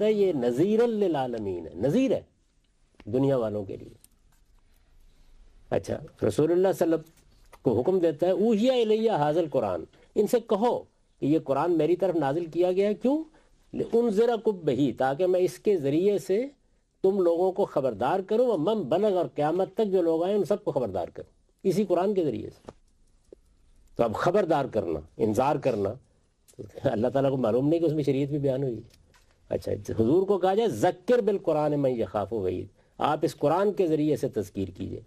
یہ نذیر للعالمین ہے، نذیر ہے دنیا والوں کے لیے. اچھا رسول اللہ صلی اللہ علیہ وسلم کو حکم دیتا ہے اوحی الیہ ھذا القرآن، ان سے کہو کہ یہ قرآن میری طرف نازل کیا گیا ہے. کیوں؟ لانذرکم بہ، تاکہ میں اس کے ذریعے سے تم لوگوں کو خبردار کروں، ومن بلغ، اور قیامت تک جو لوگ آئیں ان سب کو خبردار کروں اسی قرآن کے ذریعے سے. تو اب خبردار کرنا، انذار کرنا، اللہ تعالیٰ کو معلوم نہیں کہ اس میں شریعت بھی بیان ہوئی ہے. اچھا حضور کو کہا جائے ذکر بالقرآن من یخاف وعید، آپ اس قرآن کے ذریعے سے تذکیر کیجئے،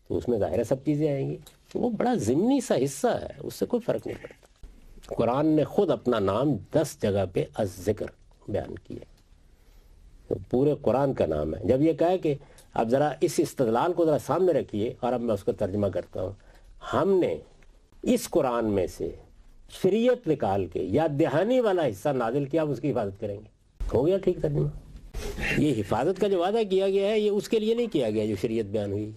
تو اس میں ظاہر سب چیزیں آئیں گی. وہ بڑا ضمنی سا حصہ ہے، اس سے کوئی فرق نہیں پڑتا. قرآن نے خود اپنا نام 10 جگہ پہ الذکر بیان کیا، تو پورے قرآن کا نام ہے. جب یہ کہا کہ اب ذرا اس استدلال کو ذرا سامنے رکھیے، اور اب میں اس کا ترجمہ کرتا ہوں. ہم نے اس قرآن میں سے شریعت نکال کے یا دہانی والا حصہ نازل کیا، اب اس کی حفاظت کریں گے. ہو گیا ٹھیک ترجمہ؟ یہ حفاظت کا جو وعدہ کیا گیا ہے یہ اس کے لیے نہیں کیا گیا جو شریعت بیان ہوئی.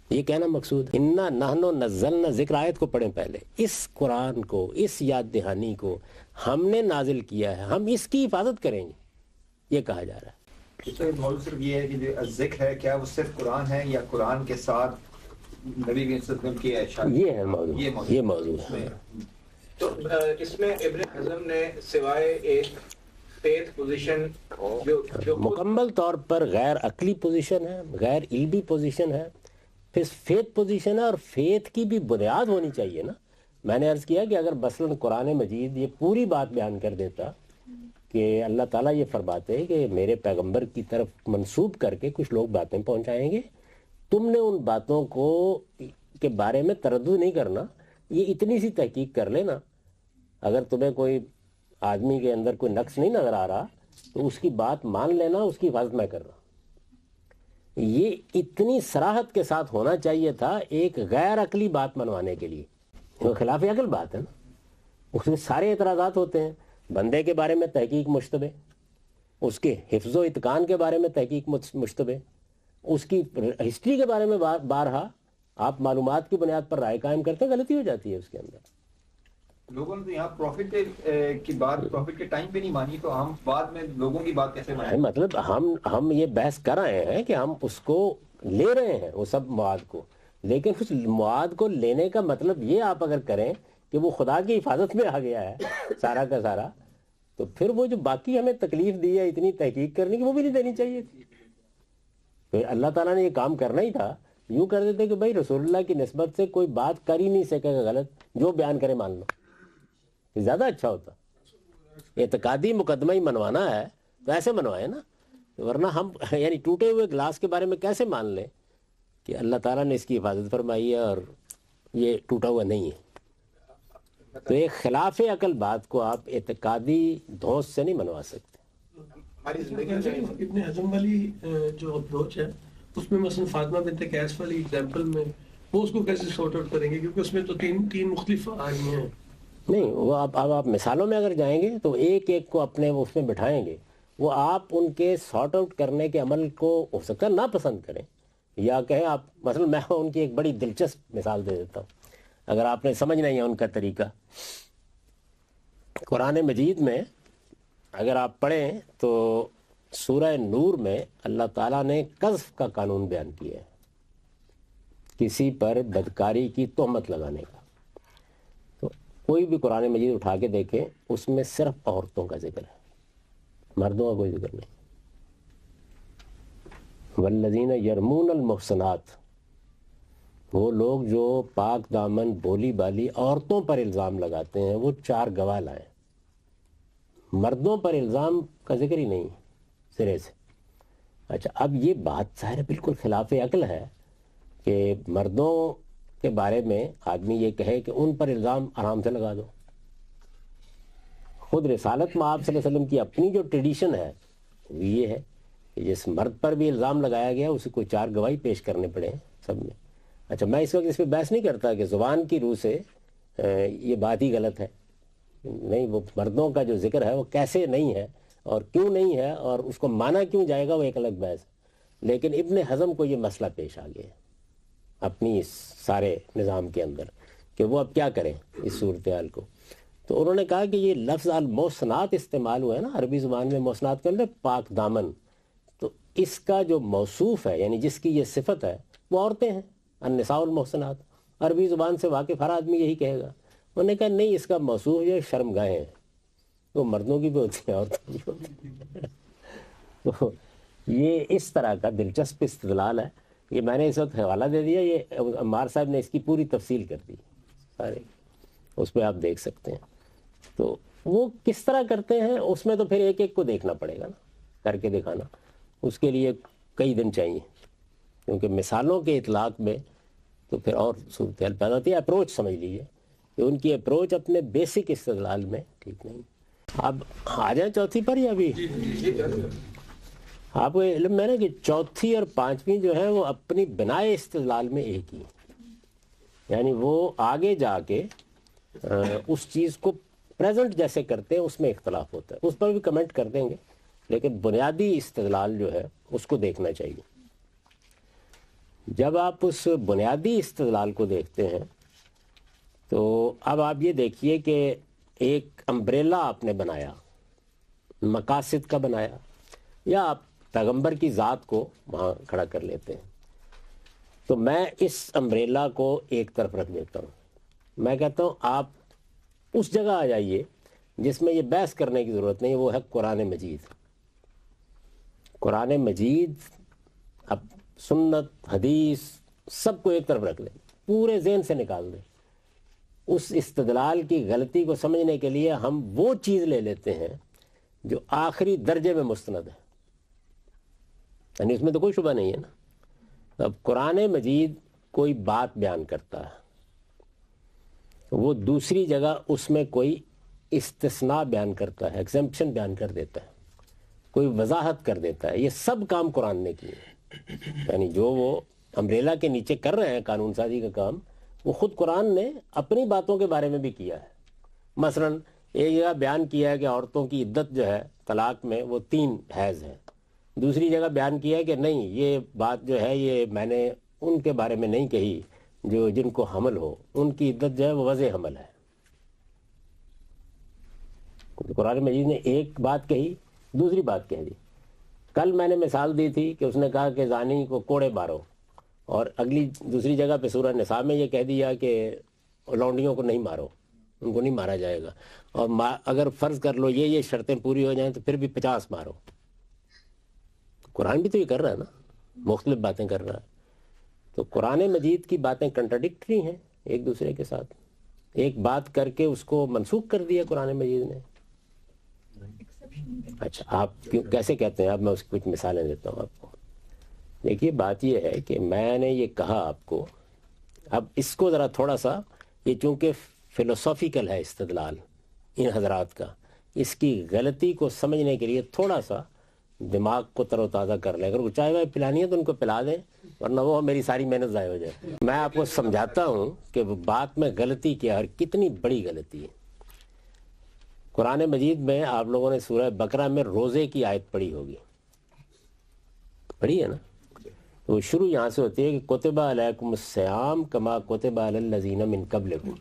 یہ کہنا مقصود انا نحن نزلنا ذکر، آیت کو پڑھیں پہلے. اس قرآن کو، اس یاد دہانی کو ہم نے نازل کیا ہے، ہم اس کی حفاظت کریں گے، یہ کہا جا رہا ہے. تو موضوع صرف یہ ہے کہ جو ذکر ہے کیا وہ صرف قرآن ہے یا قرآن کے ساتھ نبی صلی اللہ علیہ وسلم کی اشارہ؟ یہ ہے موضوع، یہ موضوع ہے. تو اس میں ابن حزم نے سوائے ایک فیتھ پوزیشن جو مکمل طور پر غیر عقلی پوزیشن ہے، غیر علمی پوزیشن ہے، پھر فیتھ پوزیشن ہے، اور فیتھ کی بھی بنیاد ہونی چاہیے نا. میں نے عرض کیا کہ اگر مثلاً قرآن مجید یہ پوری بات بیان کر دیتا کہ اللہ تعالیٰ یہ فرماتے کہ میرے پیغمبر کی طرف منسوب کر کے کچھ لوگ باتیں پہنچائیں گے، تم نے ان باتوں کو کے بارے میں تردد نہیں کرنا، یہ اتنی سی تحقیق کر لینا. اگر تمہیں کوئی آدمی کے اندر کوئی نقص نہیں نظر آ رہا تو اس کی بات مان لینا، اس کی حفاظت میں کر رہا. یہ اتنی صراحت کے ساتھ ہونا چاہیے تھا ایک غیر عقلی بات منوانے کے لیے. وہ خلاف عقل بات ہے نا، اس میں سارے اعتراضات ہوتے ہیں. بندے کے بارے میں تحقیق مشتبہ، اس کے حفظ و اتقان کے بارے میں تحقیق مشتبہ، اس کی ہسٹری کے بارے میں بارہا آپ معلومات کی بنیاد پر رائے قائم کرتے ہیں، غلطی ہو جاتی ہے اس کے اندر. لوگوں نے تو یہاں پروفٹ کی بات پروفٹ کے ٹائم پہ نہیں مانی، تو ہم بعد میں لوگوں کی بات کیسے مانیں؟ مطلب ہم یہ بحث کر رہے ہیں کہ ہم اس کو لے رہے ہیں وہ سب مواد کو، لیکن اس مواد کو لینے کا مطلب یہ آپ اگر کریں کہ وہ خدا کی حفاظت میں آ گیا ہے سارا کا سارا، تو پھر وہ جو باقی ہمیں تکلیف دی ہے اتنی تحقیق کرنے کی، وہ بھی نہیں دینی چاہیے تھی. پھر اللہ تعالیٰ نے یہ کام کرنا ہی تھا، یوں کر دیتے کہ بھائی رسول اللہ کی نسبت سے کوئی بات کر ہی نہیں سکے گا غلط، جو بیان کرے مان لو، یہ زیادہ اچھا ہوتا. اعتقادی مقدمہ ہی منوانا ہے تو ایسے منوائے نا، ورنہ ہم یعنی ٹوٹے ہوئے گلاس کے بارے میں کیسے مان لیں کہ اللہ تعالیٰ نے اس کی حفاظت فرمائی ہے اور یہ ٹوٹا ہوا نہیں ہے. تو ایک خلاف عقل بات کو آپ اعتقادی دھوس سے نہیں منوا سکتے. ابن حزم والی جو اپروچ ہے اس میں مثلا فاطمہ بنت قیس والی ایگزامپل میں وہ اس کو کیسے سارٹ آؤٹ کریں گے، کیونکہ اس میں تو تین مختلف آدمی ہیں. نہیں وہ اب آپ مثالوں میں اگر جائیں گے تو ایک ایک کو اپنے اس میں بٹھائیں گے، وہ آپ ان کے سارٹ آؤٹ کرنے کے عمل کو ہو سکتا ہے نا پسند کریں، یا کہیں آپ مثلا میں ان کی ایک بڑی دلچسپ مثال دے دیتا ہوں اگر آپ نے سمجھنا ہی ہے ان کا طریقہ. قرآن مجید میں اگر آپ پڑھیں تو سورہ نور میں اللہ تعالیٰ نے قذف کا قانون بیان کیا ہے، کسی پر بدکاری کی تہمت لگانے کا. تو کوئی بھی قرآن مجید اٹھا کے دیکھیں اس میں صرف عورتوں کا ذکر ہے، مردوں کا کوئی ذکر نہیں. والذین یرمون المحصنات، وہ لوگ جو پاک دامن بولی بالی عورتوں پر الزام لگاتے ہیں وہ 4 گواہ لائیں. مردوں پر الزام کا ذکر ہی نہیں سرے سے. اچھا اب یہ بات ظاہر بالکل خلاف عقل ہے کہ مردوں کے بارے میں آدمی یہ کہے کہ ان پر الزام آرام سے لگا دو. خود رسالت میں آپ صلی اللہ علیہ وسلم کی اپنی جو ٹریڈیشن ہے وہ یہ ہے کہ جس مرد پر بھی الزام لگایا گیا اسے کوئی 4 گواہی پیش کرنے پڑے ہیں سب میں. اچھا میں اس وقت اس پہ بحث نہیں کرتا کہ زبان کی روح سے یہ بات ہی غلط ہے، نہیں، وہ مردوں کا جو ذکر ہے وہ کیسے نہیں ہے اور کیوں نہیں ہے اور اس کو مانا کیوں جائے گا وہ ایک الگ بحث ہے. لیکن ابن حزم کو یہ مسئلہ پیش آ گیا اپنی اس سارے نظام کے اندر کہ وہ اب کیا کریں اس صورتحال کو. تو انہوں نے کہا کہ یہ لفظ المحسنات استعمال ہوا ہے نا عربی زبان میں، محسنات کے اندر پاک دامن، تو اس کا جو موصوف ہے یعنی جس کی یہ صفت ہے وہ عورتیں ہیں، النساء المحسنات. عربی زبان سے واقف ہر آدمی یہی کہے گا. انہوں نے کہا نہیں، اس کا موصوف جو شرمگاہیں ہیں، وہ مردوں کی بھی ہوتی ہیں عورتوں کی ہوتی ہیں. تو یہ اس طرح کا دلچسپ استدلال ہے. یہ میں نے اس وقت حوالہ دے دیا، یہ عمار صاحب نے اس کی پوری تفصیل کر دی سارے، اس پہ آپ دیکھ سکتے ہیں. تو وہ کس طرح کرتے ہیں اس میں تو پھر ایک ایک کو دیکھنا پڑے گا نا، کر کے دکھانا، اس کے لیے کئی دن چاہیے، کیونکہ مثالوں کے اطلاق میں تو پھر اور صورتحال پیدا ہوتی ہے. اپروچ سمجھ لیجیے کہ ان کی اپروچ اپنے بیسک استدلال میں ٹھیک نہیں. اب آ جائیں چوتھی پر یا ابھی؟ آپ کو علم ہے نا کہ چوتھی اور پانچویں جو ہے وہ اپنی بنائے استدلال میں ایک ہی، یعنی وہ آگے جا کے اس چیز کو پریزنٹ جیسے کرتے ہیں اس میں اختلاف ہوتا ہے. اس پر بھی کمنٹ کر دیں گے، لیکن بنیادی استدلال جو ہے اس کو دیکھنا چاہیے. جب آپ اس بنیادی استدلال کو دیکھتے ہیں تو اب آپ یہ دیکھیے کہ ایک امبریلا آپ نے بنایا، مقاصد کا بنایا، یا آپ پیغمبر کی ذات کو وہاں کھڑا کر لیتے ہیں. تو میں اس امبریلا کو ایک طرف رکھ دیتا ہوں. میں کہتا ہوں آپ اس جگہ آ جائیے جس میں یہ بحث کرنے کی ضرورت نہیں، وہ ہے قرآن مجید. قرآن مجید اب سنت حدیث سب کو ایک طرف رکھ لیں، پورے ذہن سے نکال دیں. اس استدلال کی غلطی کو سمجھنے کے لیے ہم وہ چیز لے لیتے ہیں جو آخری درجے میں مستند ہے، یعنی اس میں تو کوئی شبہ نہیں ہے نا. اب قرآن مجید کوئی بات بیان کرتا ہے، وہ دوسری جگہ اس میں کوئی استثناء بیان کرتا ہے، ایگزمپشن بیان کر دیتا ہے، کوئی وضاحت کر دیتا ہے. یہ سب کام قرآن نے کیے، یعنی جو وہ امبریلا کے نیچے کر رہے ہیں قانون سازی کا کام، وہ خود قرآن نے اپنی باتوں کے بارے میں بھی کیا ہے. مثلا ایک جگہ بیان کیا ہے کہ عورتوں کی عدت جو ہے طلاق میں وہ 3 حیض ہے، دوسری جگہ بیان کیا ہے کہ نہیں، یہ بات جو ہے یہ میں نے ان کے بارے میں نہیں کہی جو جن کو حمل ہو، ان کی عدت جو ہے وہ وضع حمل ہے. قرآن مجید نے ایک بات کہی، دوسری بات کہہ دی. کل میں نے مثال دی تھی کہ اس نے کہا کہ زانی کو کوڑے مارو، اور اگلی دوسری جگہ پہ سورہ نساء میں یہ کہہ دیا کہ لونڈیوں کو نہیں مارو، ان کو نہیں مارا جائے گا، اور اگر فرض کر لو یہ شرطیں پوری ہو جائیں تو پھر بھی 50 مارو. قرآن بھی تو یہ کر رہا ہے نا، مختلف باتیں کر رہا ہے. تو قرآن مجید کی باتیں کنٹراڈکٹری ہیں ایک دوسرے کے ساتھ. ایک بات کر کے اس کو منسوخ کر دیا قرآن مجید نے. اچھا آپ کیسے کہتے ہیں؟ اب میں اس کی کچھ مثالیں دیتا ہوں آپ کو. دیکھیے بات یہ ہے کہ میں نے یہ کہا آپ کو، اب اس کو ذرا تھوڑا سا، یہ چونکہ فلسافیکل ہے استدلال ان حضرات کا، اس کی غلطی کو سمجھنے کے لیے تھوڑا سا دماغ کو تر و تازہ کر لیں. اگر وہ چائے وائے پلانی ہے تو ان کو پلا دیں، ورنہ وہ میری ساری محنت ضائع ہو جائے. میں آپ کو سمجھاتا ہوں کہ وہ بات میں غلطی کیا اور کتنی بڑی غلطی ہے. قرآن مجید میں آپ لوگوں نے سورہ بقرہ میں روزے کی آیت پڑھی ہوگی، پڑھی ہے نا؟ تو شروع یہاں سے ہوتی ہے کہ کتب علیکم الصیام کما کتب علی الذین من قبلکم،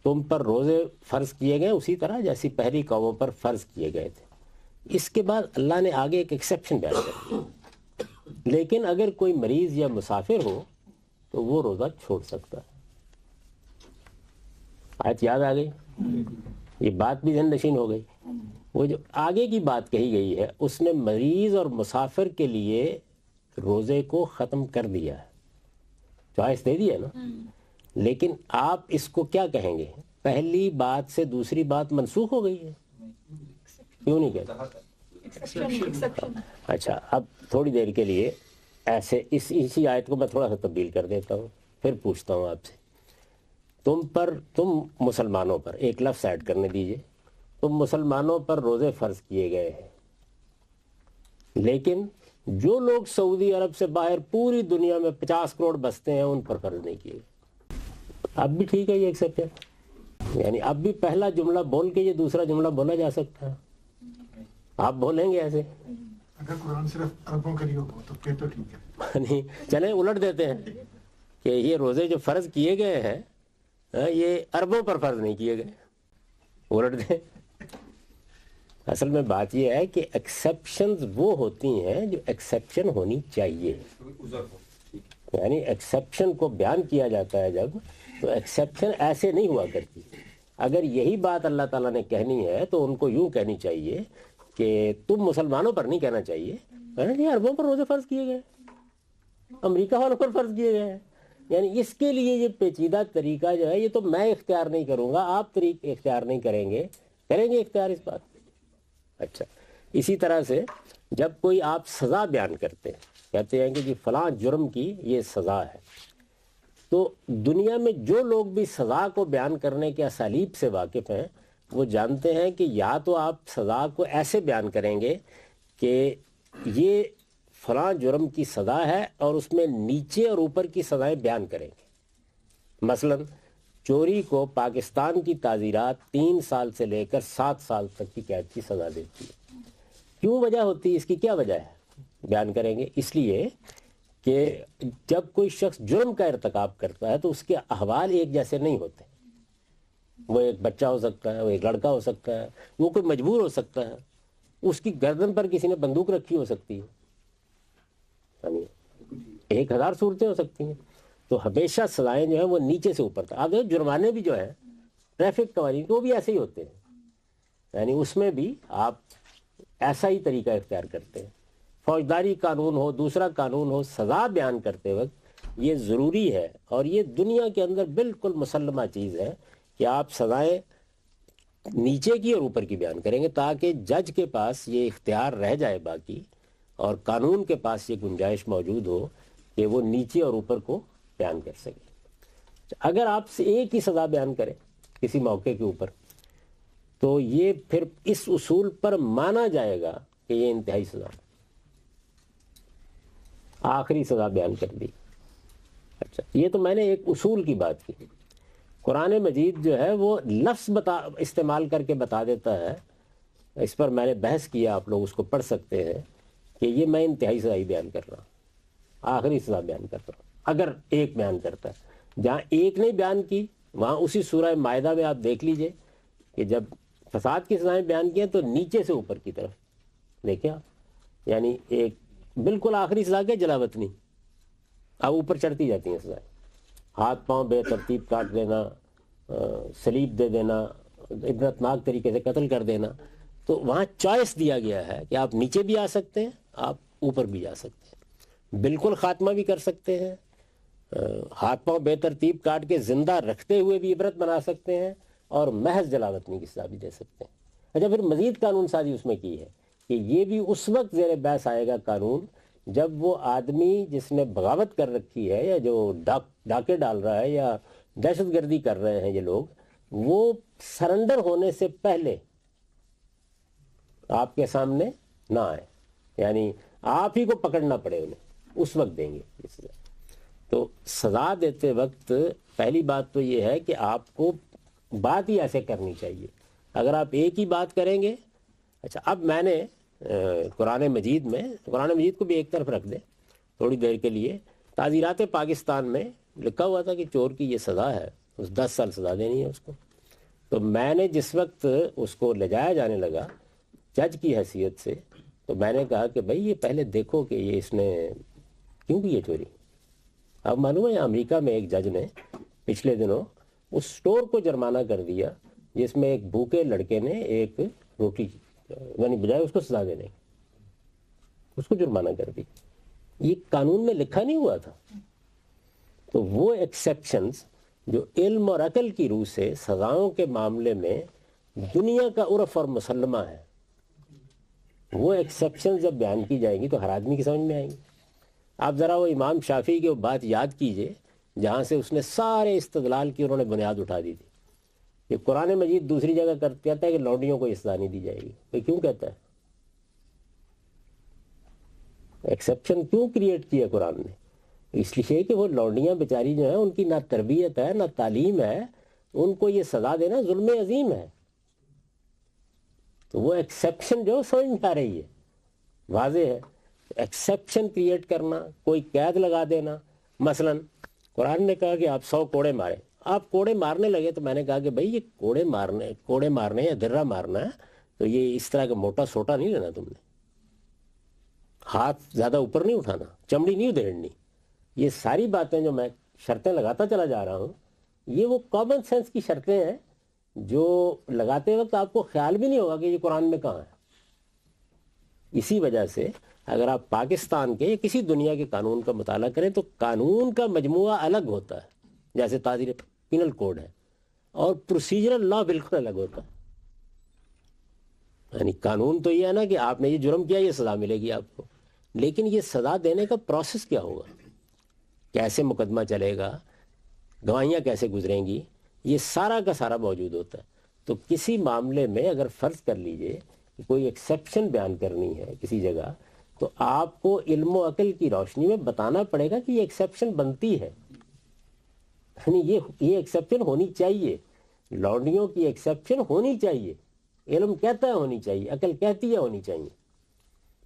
تم پر روزے فرض کیے گئے اسی طرح جیسی پہلی قوموں پر فرض کیے گئے تھے. اس کے بعد اللہ نے آگے ایک ایکسیپشن بیان کر دیا، لیکن اگر کوئی مریض یا مسافر ہو تو وہ روزہ چھوڑ سکتا ہے. آیت یاد آ گئی؟ یہ بات بھی ذہن نشین ہو گئی. وہ جو آگے کی بات کہی گئی ہے اس نے مریض اور مسافر کے لیے روزے کو ختم کر دیا ہے، چوائس دے دیا نا. لیکن آپ اس کو کیا کہیں گے؟ پہلی بات سے دوسری بات منسوخ ہو گئی ہے، کیوں نہیں کہتے؟ اچھا اب تھوڑی دیر کے لیے ایسے اسی آیت کو میں تھوڑا سا تبدیل کر دیتا ہوں، پھر پوچھتا ہوں آپ سے. تم مسلمانوں پر ایک لفظ ایڈ کرنے دیجئے، تم مسلمانوں پر روزے فرض کیے گئے ہیں، لیکن جو لوگ سعودی عرب سے باہر پوری دنیا میں 50 کروڑ بستے ہیں ان پر فرض نہیں کیے گئے. اب بھی ٹھیک ہے یہ ایکسیپٹ ہے، یعنی اب بھی پہلا جملہ بول کے یہ دوسرا جملہ بولا جا سکتا ہے. آپ بولیں گے ایسے؟ اگر قرآن صرف عربوں کے لیے ہو تو پھر تو ٹھیک ہے. نہیں چلیں الٹ دیتے ہیں کہ یہ روزے جو فرض کیے گئے ہیں یہ عربوں پر فرض نہیں کیے گئے، الٹ دیں. اصل میں بات یہ ہے کہ ایکسیپشنز وہ ہوتی ہیں جو ایکسیپشن ہونی چاہیے. یعنی ایکسیپشن کو بیان کیا جاتا ہے جب, تو ایکسیپشن ایسے نہیں ہوا کرتی. اگر یہی بات اللہ تعالیٰ نے کہنی ہے تو ان کو یوں کہنی چاہیے کہ تم مسلمانوں پر نہیں کہنا چاہیے یہ عربوں پر روزے فرض کیے گئے, امریکہ والوں پر فرض کیے گئے ہیں. یعنی اس کے لیے یہ پیچیدہ طریقہ جو ہے یہ تو میں اختیار نہیں کروں گا, آپ طریق اختیار نہیں کریں گے اختیار اس بات. اچھا, اسی طرح سے جب کوئی آپ سزا بیان کرتے ہیں, کہتے ہیں کہ جی فلاں جرم کی یہ سزا ہے, تو دنیا میں جو لوگ بھی سزا کو بیان کرنے کے اسالیب سے واقف ہیں وہ جانتے ہیں کہ یا تو آپ سزا کو ایسے بیان کریں گے کہ یہ فلاں جرم کی سزا ہے اور اس میں نیچے اور اوپر کی سزائیں بیان کریں گے. مثلا چوری کو پاکستان کی تعزیرات 3 سال سے لے کر 7 سال تک کی قید کی سزا دیتی ہے. کیوں وجہ ہوتی ہے, اس کی کیا وجہ ہے, بیان کریں گے. اس لیے کہ جب کوئی شخص جرم کا ارتکاب کرتا ہے تو اس کے احوال ایک جیسے نہیں ہوتے. وہ ایک بچہ ہو سکتا ہے, وہ ایک لڑکا ہو سکتا ہے, وہ کوئی مجبور ہو سکتا ہے, اس کی گردن پر کسی نے بندوق رکھی ہو سکتی ہے, یعنی 1000 صورتیں ہو سکتی ہیں. تو ہمیشہ سزائیں جو ہیں وہ نیچے سے اوپر تک. اب جرمانے بھی جو ہیں ٹریفک قوانین وہ بھی ایسے ہی ہوتے ہیں, یعنی اس میں بھی آپ ایسا ہی طریقہ اختیار کرتے ہیں. فوجداری قانون ہو, دوسرا قانون ہو, سزا بیان کرتے وقت یہ ضروری ہے اور یہ دنیا کے اندر بالکل مسلمہ چیز ہے کہ آپ سزائیں نیچے کی اور اوپر کی بیان کریں گے تاکہ جج کے پاس یہ اختیار رہ جائے باقی, اور قانون کے پاس یہ گنجائش موجود ہو کہ وہ نیچے اور اوپر کو بیان کر سکے. اگر آپ سے ایک ہی سزا بیان کریں کسی موقع کے اوپر تو یہ پھر اس اصول پر مانا جائے گا کہ یہ انتہائی سزا, آخری سزا بیان کر دی. اچھا, یہ تو میں نے ایک اصول کی بات کی. قرآن مجید جو ہے وہ لفظ استعمال کر کے بتا دیتا ہے, اس پر میں نے بحث کیا, آپ لوگ اس کو پڑھ سکتے ہیں کہ یہ میں انتہائی سزا ہی بیان کر رہا ہوں, آخری سزا بیان کر رہا ہوں. اگر ایک بیان کرتا ہے, جہاں ایک نہیں بیان کی وہاں اسی سورہ مائدہ میں آپ دیکھ لیجئے کہ جب فساد کی سزائیں بیان کی ہیں تو نیچے سے اوپر کی طرف دیکھیں آپ, یعنی ایک بالکل آخری سزا کے جلاوطنی, اب اوپر چڑھتی جاتی ہیں سزائیں. ہاتھ پاؤں بے ترتیب کاٹ دینا, سلیب دے دینا, عبرتناک طریقے سے قتل کر دینا. تو وہاں چوائس دیا گیا ہے کہ آپ نیچے بھی آ سکتے ہیں, آپ اوپر بھی جا سکتے ہیں, بالکل خاتمہ بھی کر سکتے ہیں, ہاتھ پاؤں بے ترتیب کاٹ کے زندہ رکھتے ہوئے بھی عبرت بنا سکتے ہیں, اور محض جلاوطنی کی سزا بھی دے سکتے ہیں. اچھا, پھر مزید قانون سازی اس میں کی ہے کہ یہ بھی اس وقت زیر بحث آئے گا قانون جب وہ آدمی جس نے بغاوت کر رکھی ہے یا جو ڈاکے ڈال رہا ہے یا دہشت گردی کر رہے ہیں یہ لوگ, وہ سرنڈر ہونے سے پہلے آپ کے سامنے نہ آئے, یعنی آپ ہی کو پکڑنا پڑے انہیں, اس وقت دیں گے سزا. تو سزا دیتے وقت پہلی بات تو یہ ہے کہ آپ کو بات ہی ایسے کرنی چاہیے. اگر آپ ایک ہی بات کریں گے. اچھا, اب میں نے قرآن مجید کو بھی ایک طرف رکھ دیں تھوڑی دیر کے لیے. تعزیرات پاکستان میں لکھا ہوا تھا کہ چور کی یہ سزا ہے, اس 10 سال سزا دینی ہے اس کو. تو میں نے جس وقت اس کو لے جایا جانے لگا جج کی حیثیت سے, تو میں نے کہا کہ بھائی یہ پہلے دیکھو کہ یہ اس نے کیوں کی ہے چوری. اب معلوم ہے امریکہ میں ایک جج نے پچھلے دنوں اس سٹور کو جرمانہ کر دیا جس میں ایک بھوکے لڑکے نے ایک روٹی, یعنی بجائے اس کو سزا دینے اس کو جرمانہ کر دی. یہ قانون میں لکھا نہیں ہوا تھا. تو وہ ایکسیپشنز جو علم اور عقل کی روح سے سزاؤں کے معاملے میں دنیا کا عرف اور مسلمہ ہے, وہ ایکسیپشن جب بیان کی جائیں گی تو ہر آدمی کی سمجھ میں آئیں گی. آپ ذرا وہ امام شافعی کی وہ بات یاد کیجئے جہاں سے اس نے سارے استدلال کی انہوں نے بنیاد اٹھا دی تھی. یہ قرآن مجید دوسری جگہ کہتا ہے کہ لونڈیوں کو سزا نہیں دی جائے گی. وہ کیوں کہتا ہے؟ ایکسیپشن کیوں کریٹ کیا قرآن نے؟ اس لیے کہ وہ لونڈیاں بیچاری جو ہیں ان کی نہ تربیت ہے نہ تعلیم ہے, ان کو یہ سزا دینا ظلم عظیم ہے. تو وہ ایکسیپشن جو سمجھ میں آ رہی ہے, واضح ہے. ایکسیپشن کریٹ کرنا, کوئی قید لگا دینا. مثلا قرآن نے کہا کہ آپ 100 کوڑے ماریں, آپ کوڑے مارنے لگے تو میں نے کہا کہ بھائی یہ کوڑے مارنے یا درہ مارنا ہے تو یہ اس طرح کا موٹا سوٹا نہیں لینا تم نے، ہاتھ زیادہ اوپر نہیں اٹھانا، چمڑی نہیں ادھیڑنی. یہ ساری باتیں جو میں شرطیں لگاتا چلا جا رہا ہوں یہ وہ کامن سینس کی شرطیں ہیں جو لگاتے وقت آپ کو خیال بھی نہیں ہوگا کہ یہ قرآن میں کہاں ہے. اسی وجہ سے اگر آپ پاکستان کے یا کسی دنیا کے قانون کا مطالعہ کریں تو قانون کا مجموعہ الگ ہوتا ہے، جیسے تعزیر پینل کوڈ ہے، اور پروسیجرل لا بالکل الگ ہوتا ہے. یعنی قانون تو یہ ہے نا کہ آپ نے یہ جرم کیا یہ سزا ملے گی آپ کو، لیکن یہ سزا دینے کا پروسیس کیا ہوگا، کیسے مقدمہ چلے گا، گواہیاں کیسے گزریں گی، یہ سارا کا سارا موجود ہوتا ہے. تو کسی معاملے میں اگر فرض کر لیجئے کہ کوئی ایکسیپشن بیان کرنی ہے کسی جگہ تو آپ کو علم و عقل کی روشنی میں بتانا پڑے گا کہ یہ ایکسیپشن بنتی ہے، یعنی یہ ایکسیپشن ہونی چاہیے، لونڈیوں کی ایکسیپشن ہونی چاہیے، علم کہتا ہے ہونی چاہیے، عقل کہتی ہے ہونی چاہیے.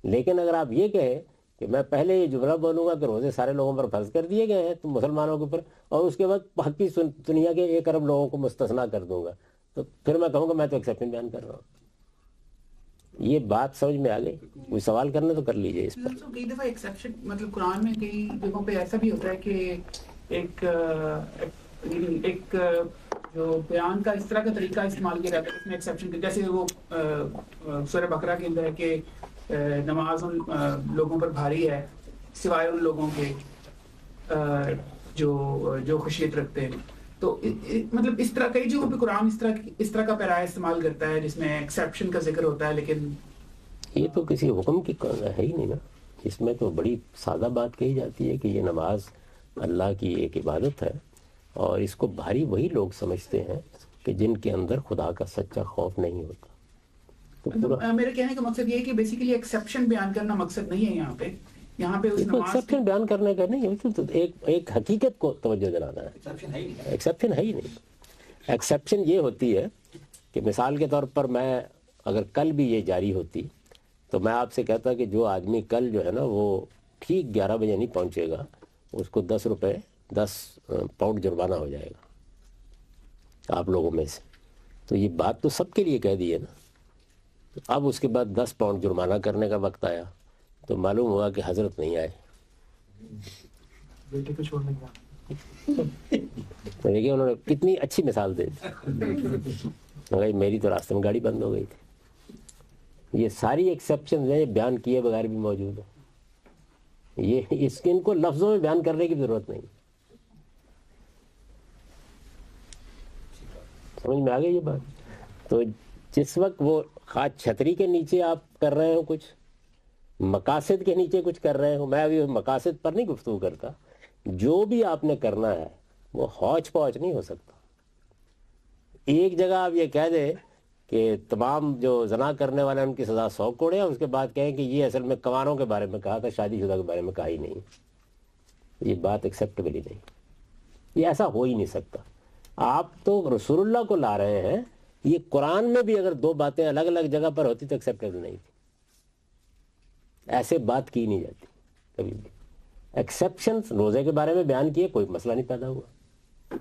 لیکن اگر آپ یہ کہیں کہ میں پہلے یہ جملہ بولوں گا کہ روزے سارے لوگوں پر فرض کر دیے گئے ہیں تو مسلمانوں کے اوپر، اور اس کے بعد باقی دنیا کے 1 ارب لوگوں کو مستثنا کر دوں گا، تو پھر میں کہوں گا میں تو ایکسیپشن بیان کر رہا ہوں. یہ بات سمجھ میں آ گئی؟ کوئی سوال کرنا تو کر لیجئے اس پر. کئی دفعہ ایکسیپشن مطلب قرآن میں کئی جگہوں پہ ایسا بھی ہوتا ہے کہ ایک جو بیان کا اس طرح کا طریقہ استعمال کیا جاتا ہے اس میں ایکسیپشن کے، جیسے وہ سورہ بقرہ کے اندر ہے کہ نماز ان لوگوں پر بھاری ہے سوائے ان لوگوں کے جو خشیت رکھتے ہیں. تو مطلب اس طرح کئی جگہوں پہ قرآن اس طرح کا پیرا استعمال کرتا ہے جس میں ایکسیپشن کا ذکر ہوتا ہے، لیکن یہ تو کسی حکم کی ہے ہی نہیں نا. اس میں تو بڑی سادہ بات کہی جاتی ہے کہ یہ نماز اللہ کی ایک عبادت ہے اور اس کو بھاری وہی لوگ سمجھتے ہیں کہ جن کے اندر خدا کا سچا خوف نہیں ہوتا. میرے کہنے کا مقصد یہ ہے کہ بیسیکلی ایکسیپشن بیان کرنا مقصد نہیں ہے یہاں پہ اس ایکسیپشن بیان کرنے کا نہیں ہے، ایک حقیقت کو توجہ دلانا ہے. ایکسیپشن ہے ہی نہیں. ایکسیپشن یہ ہوتی ہے کہ مثال کے طور پر میں اگر کل بھی یہ جاری ہوتی تو میں آپ سے کہتا کہ جو آدمی کل جو ہے نا وہ ٹھیک 11 بجے نہیں پہنچے گا اس کو 10 پاؤنڈ جرمانہ ہو جائے گا آپ لوگوں میں سے. تو یہ بات تو سب کے لیے کہہ دی ہے نا. اب اس کے بعد 10 پاؤنڈ جرمانہ کرنے کا وقت آیا تو معلوم ہوا کہ حضرت نہیں آئے. بیٹے کو چھوڑنے کا دیکھیے انہوں نے کتنی اچھی مثال دے دی. میری تو راستے میں گاڑی بند ہو گئی تھی. یہ ساری ایکسیپشن ہیں بیان کیے بغیر بھی موجود ہیں. یہ ان کو لفظوں میں بیان کرنے کی ضرورت نہیں. سمجھ میں آ گئی یہ بات؟ تو جس وقت وہ خاص چھتری کے نیچے آپ کر رہے ہو کچھ، مقاصد کے نیچے کچھ کر رہے ہو، میں ابھی مقاصد پر نہیں گفتگو کرتا، جو بھی آپ نے کرنا ہے وہ ہوچ پوچ نہیں ہو سکتا. ایک جگہ آپ یہ کہہ دیں کہ تمام جو زنا کرنے والے ان کی سزا 100 کوڑے ہیں، اس کے بعد کہیں کہ یہ اصل میں کنواروں کے بارے میں کہا تھا، شادی شدہ کے بارے میں کہا ہی نہیں. یہ بات ایکسیپٹیبل ہی نہیں. یہ ایسا ہو ہی نہیں سکتا. آپ تو رسول اللہ کو لا رہے ہیں. یہ قرآن میں بھی اگر 2 باتیں الگ الگ جگہ پر ہوتی تو ایکسیپٹیبل نہیں تھی. ایسے بات کی نہیں جاتی کبھی بھی. ایکسیپشن روزے کے بارے میں بیان کیے کوئی مسئلہ نہیں پیدا ہوا.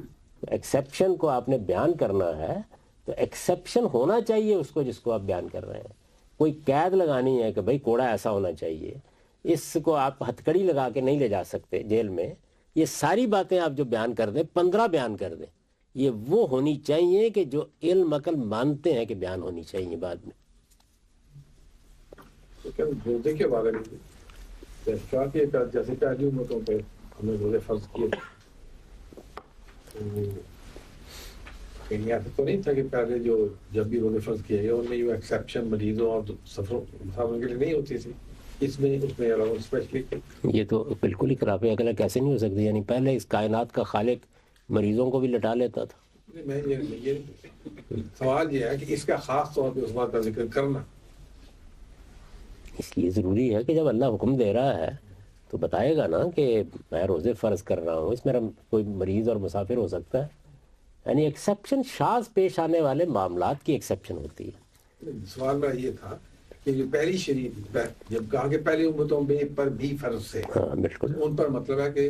ایکسیپشن کو آپ نے بیان کرنا ہے تو ایکسیپشن ہونا چاہیے اس کو جس کو آپ بیان کر رہے ہیں. کوئی قید لگانی ہے کہ بھائی کوڑا ایسا ہونا چاہیے، اس کو آپ ہتھکڑی لگا کے نہیں لے جا سکتے جیل میں. یہ ساری باتیں آپ جو بیان کر دیں، 15 بیان کر دیں، یہ وہ ہونی چاہیے کہ جو علم عقل مانتے ہیں کہ بیان ہونی چاہیے بعد میں. روزے کے بارے میں جیسے پہلی امتوں پہ ہم نے روزے فرض کیے ایسا تو نہیں تھا کہ پہلے جو جب بھی روزے فرض کیے گئے ان میں جو ایکسیپشن مریضوں اور مسافروں کے لیے نہیں ہوتی تھی. اس میں اسپیشلی یہ تو بالکل ہی خراب عقل ہے. کیسے نہیں ہو سکتی؟ یعنی پہلے اس کائنات کا خالق مریضوں کو بھی لٹا لیتا تھا. میں یہ سوال یہ ہے کہ اس کا خاص طور پہ اس بات کا ذکر کرنا اس لیے ضروری ہے کہ جب اللہ حکم دے رہا ہے تو بتائے گا نا کہ میں روزے فرض کر رہا ہوں، اس میں کوئی مریض اور مسافر ہو سکتا ہے. یعنی ایکسیپشن شاذ پیش آنے والے معاملات کی ایکسیپشن ہوتی ہے. سوال میرا یہ تھا کہ جو پہلی شریعت جب کہا کہ پہلی امتوں پر بھی فرض سے، ہاں بالکل ان پر مطلب ہے کہ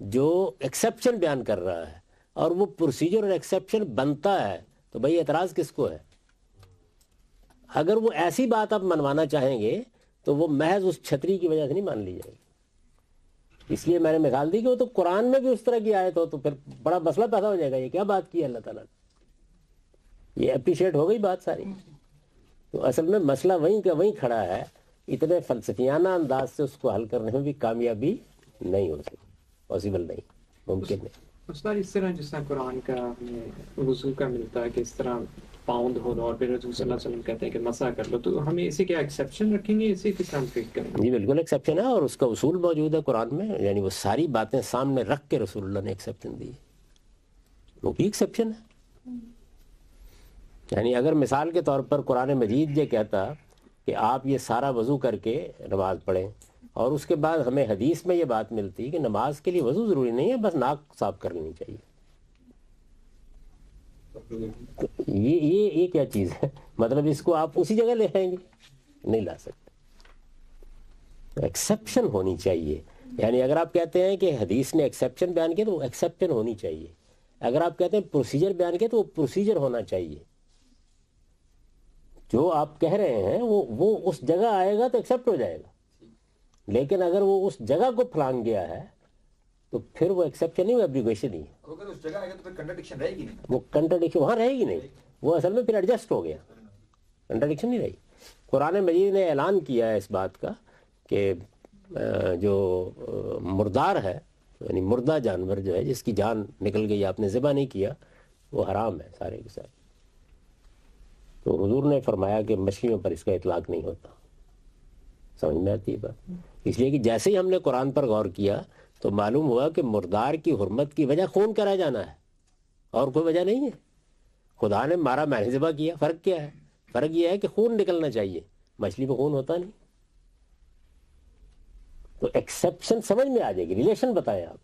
جو ایکسیپشن بیان کر رہا ہے اور وہ پروسیجر اور ایکسیپشن بنتا ہے تو بھائی اعتراض کس کو ہے؟ اگر وہ ایسی بات آپ منوانا چاہیں گے تو وہ محض اس چھتری کی وجہ سے نہیں مان لی جائے گی. اس لیے میں نے مثال دی کہ وہ تو قرآن میں بھی اس طرح کی آیت ہو تو پھر بڑا مسئلہ پیدا ہو جائے گا. یہ کیا بات کی ہے اللہ تعالیٰ نے؟ یہ اپریشیٹ ہو گئی بات ساری. تو اصل میں مسئلہ وہیں کا وہیں کھڑا ہے. اتنے فلسفیانہ انداز سے اس کو حل کرنے میں بھی کامیابی نہیں ہو سکتی، پاسبل نہیں، ممکن نہیں. استاد اس طرح جس طرح قرآن کا وضو کا ملتا ہے کہ اس طرح پاؤنڈ ہو اور پھر رسول صلی اللہ علیہ وسلم کہتے ہیں کہ مسح کر لو، تو ہمیں اسے کیا ایکسیپشن رکھیں گے، اسے کس طرح ٹریٹ کریں گے؟ جی بالکل ایکسیپشن ہے، اور اس کا اصول موجود ہے قرآن میں. یعنی وہ ساری باتیں سامنے رکھ کے رسول اللہ نے ایکسیپشن دی ہے، وہ بھی ایکسیپشن ہے. یعنی اگر مثال کے طور پر قرآن مجید یہ کہتا کہ آپ یہ سارا وضو کر کے نماز پڑھیں، اور اس کے بعد ہمیں حدیث میں یہ بات ملتی کہ نماز کے لیے وضو ضروری نہیں ہے، بس ناک صاف کر لینی چاہیے، تو یہ کیا چیز ہے؟ مطلب اس کو آپ اسی جگہ لے آئیں گے؟ نہیں لا سکتے. ایکسیپشن ہونی چاہیے. یعنی اگر آپ کہتے ہیں کہ حدیث نے ایکسیپشن بیان کیا تو وہ ایکسیپشن ہونی چاہیے. اگر آپ کہتے ہیں پروسیجر بیان کیا تو وہ پروسیجر ہونا چاہیے. جو آپ کہہ رہے ہیں وہ اس جگہ آئے گا تو ایکسیپٹ ہو جائے گا، لیکن اگر وہ اس جگہ کو پھلانگ گیا ہے تو پھر وہ ایکسیپشن نہیں، وہ ایبریگیشن نہیں ہے. اگر اس جگہ آئے گا تو پھر کنٹرڈکشن رہے گی نہیں. وہ کنٹرڈکشن وہاں رہے گی نہیں، وہ اصل میں پھر ایڈجسٹ ہو گیا، کنٹرڈکشن نہیں رہی. قرآن مجید نے اعلان کیا ہے اس بات کا کہ جو مردار ہے، یعنی مردہ جانور جو ہے جس کی جان نکل گئی، آپ نے ذبح نہیں کیا، وہ حرام ہے سارے کے سارے. تو حضور نے فرمایا کہ مچھلیوں پر اس کا اطلاق نہیں ہوتا. سمجھ میں آتی ہے بات؟ اس لیے کہ جیسے ہی ہم نے قرآن پر غور کیا تو معلوم ہوا کہ مردار کی حرمت کی وجہ خون کا رہ جانا ہے، اور کوئی وجہ نہیں ہے. خدا نے مارا، میں نے ذبح کیا، فرق کیا ہے؟ فرق یہ ہے کہ خون نکلنا چاہیے، مچھلی پہ خون ہوتا نہیں. تو ایکسیپشن سمجھ میں آ جائے گی. ریلیشن بتائیں آپ،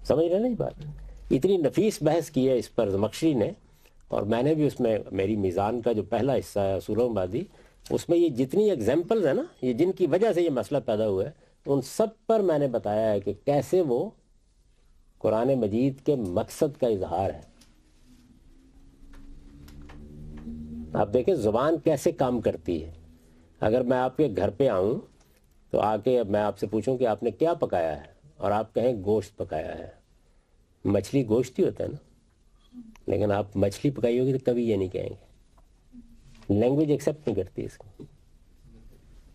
سمجھ رہے نہیں بات؟ اتنی نفیس بحث کی ہے اس پر زمخشری نے، اور میں نے بھی اس میں میری میزان کا جو پہلا حصہ ہے اصولوں بادی، اس میں یہ جتنی ایگزامپلز ہیں نا، یہ جن کی وجہ سے یہ مسئلہ پیدا ہوا ہے، ان سب پر میں نے بتایا ہے کہ کیسے وہ قرآن مجید کے مقصد کا اظہار ہے. آپ دیکھیں زبان کیسے کام کرتی ہے. اگر میں آپ کے گھر پہ آؤں تو آ کے میں آپ سے پوچھوں کہ آپ نے کیا پکایا ہے، اور آپ کہیں گوشت پکایا ہے. مچھلی گوشت ہی ہوتا ہے نا، لیکن آپ مچھلی پکائی ہوگی تو کبھی یہ نہیں کہیں گے. لینگویج ایکسیپٹ نہیں کرتی اس کو،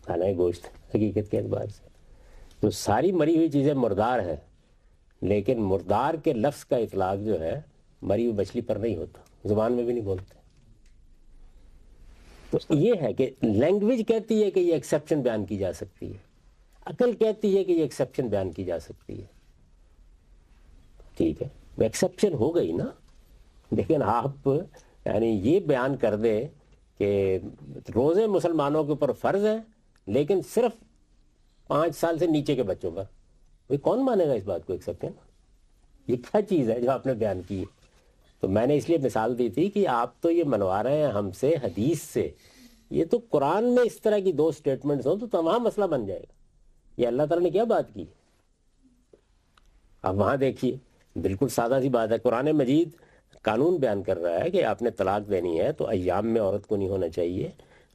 حالانکہ گوشت حقیقت کے اعتبار سے. تو ساری مری ہوئی چیزیں مردار ہیں، لیکن مردار کے لفظ کا اطلاق جو ہے مری ہوئی مچھلی پر نہیں ہوتا، زبان میں بھی نہیں بولتے. تو یہ ہے کہ لینگویج کہتی ہے کہ یہ ایکسیپشن بیان کی جا سکتی ہے، عقل کہتی ہے کہ یہ ایکسیپشن بیان کی جا سکتی ہے. ٹھیک ہے، وہ ایکسیپشن ہو گئی نا. لیکن آپ یعنی یہ بیان کر دیں کہ روزے مسلمانوں کے اوپر فرض ہیں لیکن صرف 5 سال سے نیچے کے بچوں پر، وہ کون مانے گا اس بات کو ایکسیپشن؟ یہ کیا چیز ہے جو آپ نے بیان کی ہے؟ تو میں نے اس لیے مثال دی تھی کہ آپ تو یہ منوا رہے ہیں ہم سے حدیث سے، یہ تو قرآن میں اس طرح کی 2 سٹیٹمنٹس ہوں تو تمام مسئلہ بن جائے گا. یہ اللہ تعالیٰ نے کیا بات کی؟ اب وہاں دیکھیے، بالکل سادہ سی بات ہے. قرآن مجید قانون بیان کر رہا ہے کہ آپ نے طلاق دینی ہے تو ایام میں عورت کو نہیں ہونا چاہیے،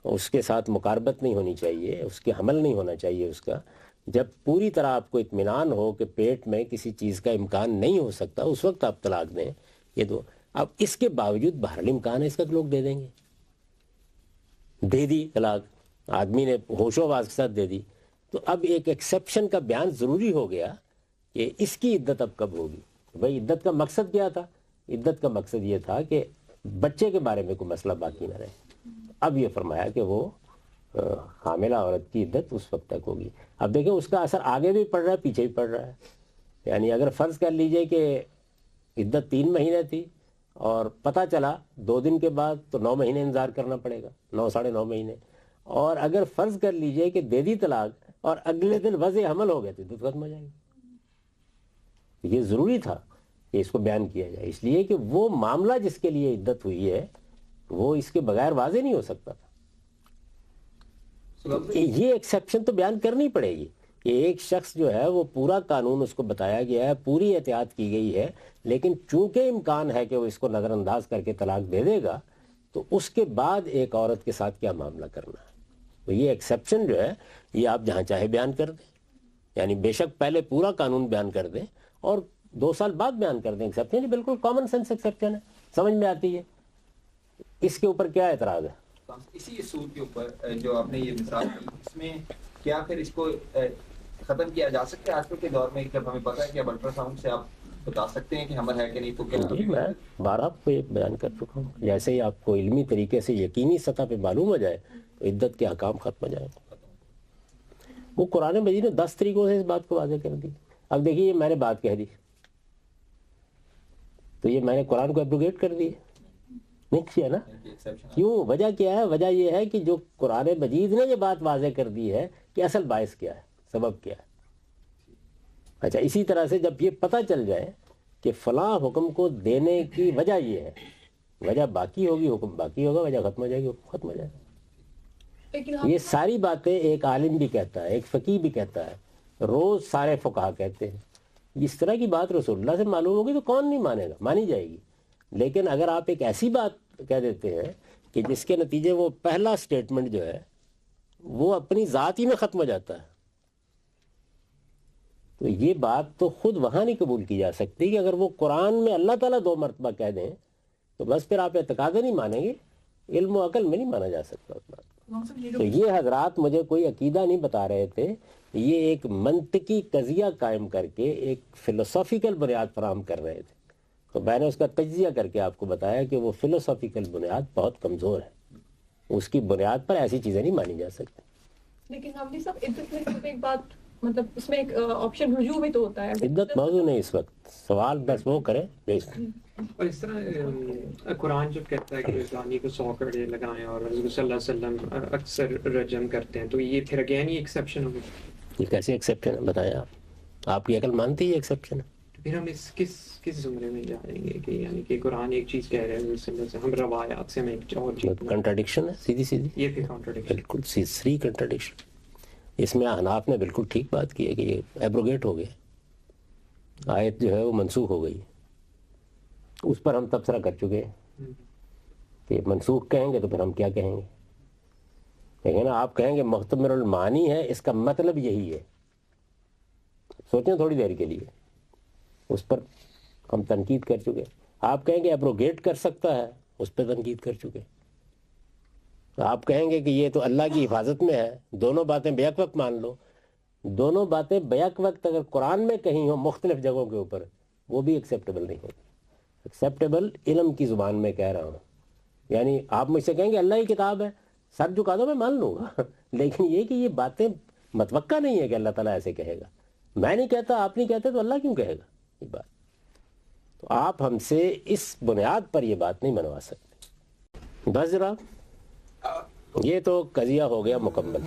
اس کے ساتھ مقاربت نہیں ہونی چاہیے، اس کے حمل نہیں ہونا چاہیے اس کا. جب پوری طرح آپ کو اطمینان ہو کہ پیٹ میں کسی چیز کا امکان نہیں ہو سکتا، اس وقت آپ طلاق دیں. یہ دو. اب اس کے باوجود بہرحال امکان ہے اس کا کہ لوگ دے دیں گے. دے دی طلاق، آدمی نے ہوش و آواز کے ساتھ دے دی، تو اب ایک ایکسیپشن کا بیان ضروری ہو گیا کہ اس کی عدت اب کب ہوگی. بھائی عدت کا مقصد کیا تھا؟ عدت کا مقصد یہ تھا کہ بچے کے بارے میں کوئی مسئلہ باقی نہ رہے. اب یہ فرمایا کہ وہ حاملہ عورت کی عدت اس وقت تک ہوگی. اب دیکھیں اس کا اثر آگے بھی پڑ رہا ہے، پیچھے بھی پڑ رہا ہے. یعنی اگر فرض کر لیجئے کہ عدت 3 مہینے تھی اور پتہ چلا 2 دن کے بعد تو 9 مہینے انتظار کرنا پڑے گا، 9 ساڑھے 9 مہینے. اور اگر فرض کر لیجئے کہ دے دی طلاق اور اگلے دن وضع حمل ہو گئے تو عدت ختم ہو جائے گی. یہ ضروری تھا کہ اس کو بیان کیا جائے، اس لیے کہ وہ معاملہ جس کے لیے عدت ہوئی ہے وہ اس کے بغیر واضح نہیں ہو سکتا تھا. یہ ایکسیپشن تو بیان کرنی پڑے گی. کہ ایک شخص جو ہے وہ پورا قانون اس کو بتایا گیا ہے, پوری احتیاط کی گئی ہے, لیکن چونکہ امکان ہے کہ وہ اس کو نظر انداز کر کے طلاق دے دے گا, تو اس کے بعد ایک عورت کے ساتھ کیا معاملہ کرنا ہے. تو یہ ایکسیپشن جو ہے یہ آپ جہاں چاہے بیان کر دیں, یعنی بے شک پہلے پورا قانون بیان کر دیں اور 2 سال بعد بیان کر دیں ایکسیپشن. یہ بالکل کامن سینس ایکسیپشن ہے, سمجھ میں آتی ہے. اس کے اوپر کیا اعتراض ہے؟ اسی اصول کے اوپر جو آپ نے یہ مثال دی, اس میں کیا پھر اس کو ختم کیا جا سکتا ہے آج کل کے دور میں, جب ہمیں پتہ ہے کہ اب الٹرا ساؤنڈ سے آپ بتا سکتے ہیں کہ حمل ہے کہ نہیں, تو کیا جی میں بارہ کو یہ بیان کر چکا ہوں. جیسے ہی آپ کو علمی طریقے سے یقینی سطح پہ معلوم ہو جائے تو عدت کے احکام ختم ہو جائیں. وہ قرآن مجید نے 10 طریقوں سے اس بات کو واضح کر دی. اب دیکھیے یہ میں نے بات کہہ دی تو یہ میں نے قرآن کو ایبروگیٹ کر دی نہیں کیا نا. کیوں؟ وجہ کیا ہے؟ وجہ یہ ہے کہ جو قرآن مجید نے یہ بات واضح کر دی ہے کہ اصل باعث کیا ہے, سبب کیا ہے. اچھا, اسی طرح سے جب یہ پتہ چل جائے کہ فلاں حکم کو دینے کی وجہ یہ ہے, وجہ باقی ہوگی حکم باقی ہوگا, وجہ ختم ہو جائے گی حکم ختم ہو جائے گا. یہ ساری باتیں ایک عالم بھی کہتا ہے, ایک فقیہ بھی کہتا ہے, روز سارے فقہا کہتے ہیں. اس طرح کی بات رسول اللہ سے معلوم ہوگی تو کون نہیں مانے گا, مانی جائے گی. لیکن اگر آپ ایک ایسی بات کہہ دیتے ہیں کہ جس کے نتیجے وہ پہلا سٹیٹمنٹ جو ہے وہ اپنی ذات ہی میں ختم ہو جاتا ہے, تو یہ بات تو خود وہاں نہیں قبول کی جا سکتی کہ اگر وہ قرآن میں اللہ تعالیٰ 2 مرتبہ کہہ دیں تو بس پھر آپ اعتقاد نہیں مانیں گے, علم و عقل میں نہیں مانا جا سکتا اس بات. تو یہ حضرات مجھے کوئی عقیدہ نہیں بتا رہے تھے, یہ ایک منطقی قضیہ قائم کر کے ایک فلسافیکل بنیاد فراہم کر رہے تھے. تو میں نے اس کا تجزیہ کر کے آپ کو بتایا کہ وہ فلسافیکل بنیاد بہت کمزور ہے, اس کی بنیاد پر ایسی چیزیں نہیں مانی جا سکتی. لیکن ہم بھی سب عدت میں ایک بات, مطلب اس میں ایک آپشن رجوع بھی تو ہوتا ہے. عدت موضوع نہیں اس وقت, سوال بس وہ کریں. اور اس طرح قرآن جب کہتا ہے کہ زانی کو 100 کڑے لگائیں اور حضرت صلی اللہ علیہ وسلم اکثر رجم کرتے ہیں, تو یہ پھر اگین یہ ایکسیپشن ہوگی. یہ کیسے ایکسیپشن ہے بتائیں آپ کی عقل مانتی ہے ایکسیپشن ہے؟ پھر ہم اس کس زمرے میں جائیں گے کہ یعنی کہ قرآن ایک چیز کہہ رہے ہیں صلی اللہ علیہ وسلم, ہم روایات سے ہم ایک اور چیز. کنٹراڈکشن ہے سیدھی سیدھی, یہ پھر کنٹراڈکشن, بالکل تیسری کنٹراڈکشن. اس میں احناف نے بالکل ٹھیک بات کی ہے کہ یہ ایبروگیٹ ہو گیا, آیت جو ہے وہ منسوخ ہو گئی. اس پر ہم تبصرہ کر چکے ہیں کہ منسوخ کہیں گے تو پھر ہم کیا کہیں گے. دیکھیں نا, آپ کہیں گے محتمل المعانی ہے, اس کا مطلب یہی ہے. سوچیں تھوڑی دیر کے لیے, اس پر ہم تنقید کر چکے. آپ کہیں گے ایبروگیٹ کر سکتا ہے, اس پہ تنقید کر چکے. آپ کہیں گے کہ یہ تو اللہ کی حفاظت میں ہے, دونوں باتیں بیک وقت مان لو. دونوں باتیں بیک وقت اگر قرآن میں کہیں ہوں مختلف جگہوں کے اوپر, وہ بھی ایکسیپٹیبل نہیں ہوگی. ایکسیپٹیبل علم کی زبان میں کہہ رہا ہوں. یعنی آپ مجھ سے کہیں گے اللہ کی کتاب ہے, سر جھکا دو میں مان لوں گا, لیکن یہ کہ یہ باتیں متوقع نہیں ہے کہ اللہ تعالیٰ ایسے کہے گا. میں نہیں کہتا, آپ نہیں کہتے, تو اللہ کیوں کہے گا یہ بات؟ تو آپ ہم سے اس بنیاد پر یہ بات نہیں منوا سکتے. بس جناب, یہ تو قضیہ ہو گیا مکمل.